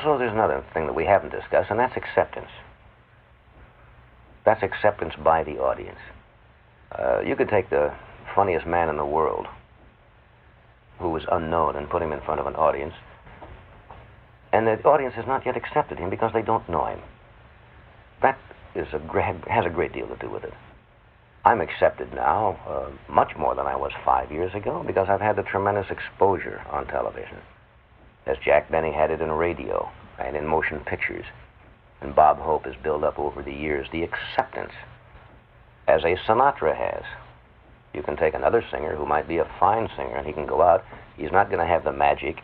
Also, there's another thing that we haven't discussed, and that's acceptance. That's acceptance by the audience. You could take the funniest man in the world who was unknown and put him in front of an audience, and the audience has not yet accepted him because they don't know him. That has a great deal to do with it. I'm accepted now much more than I was 5 years ago because I've had the tremendous exposure on television, as Jack Benny had it in radio and in motion pictures. And Bob Hope has built up over the years the acceptance, as a Sinatra has. You can take another singer who might be a fine singer, and he can go out. He's not going to have the magic,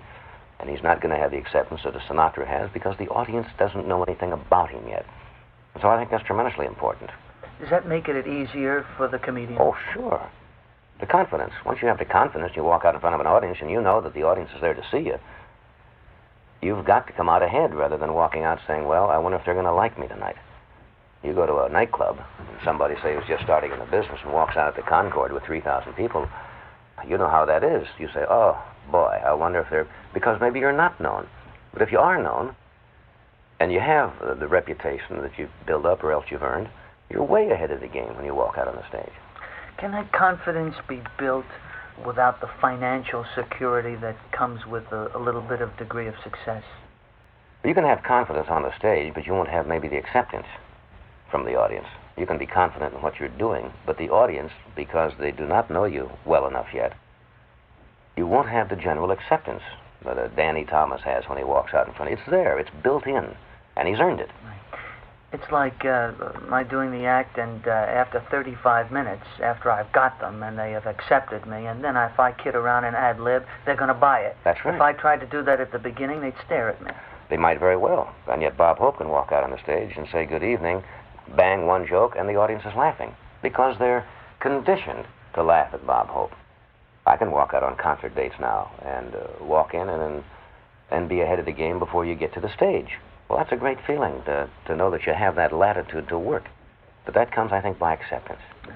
and he's not going to have the acceptance that a Sinatra has because the audience doesn't know anything about him yet. And so I think that's tremendously important. Does that make it easier for the comedian? Oh, sure. The confidence. Once you have the confidence, you walk out in front of an audience and you know that the audience is there to see you. You've got to come out ahead rather than walking out saying, well, I wonder if they're going to like me tonight. You go to a nightclub, and somebody, say, who's just starting in the business and walks out at the Concord with 3,000 people, you know how that is. You say, oh, boy, I wonder if they're... Because maybe you're not known. But if you are known, and you have the reputation that you've built up or else you've earned, you're way ahead of the game when you walk out on the stage. Can that confidence be built without the financial security that comes with a little bit of degree of success? You can have confidence on the stage, but you won't have maybe the acceptance from the audience. You can be confident in what you're doing, but the audience, because they do not know you well enough yet, you won't have the general acceptance that Danny Thomas has when he walks out in front of you. It's there. It's built in, and he's earned it. Right. It's like my doing the act, and after 35 minutes, after I've got them and they have accepted me, and then if I kid around and ad-lib, they're going to buy it. That's right. If I tried to do that at the beginning, they'd stare at me. They might very well. And yet Bob Hope can walk out on the stage and say, good evening, bang one joke, and the audience is laughing because they're conditioned to laugh at Bob Hope. I can walk out on concert dates now and walk in and be ahead of the game before you get to the stage. Well, that's a great feeling to know that you have that latitude to work. But that comes, I think, by acceptance. Yeah.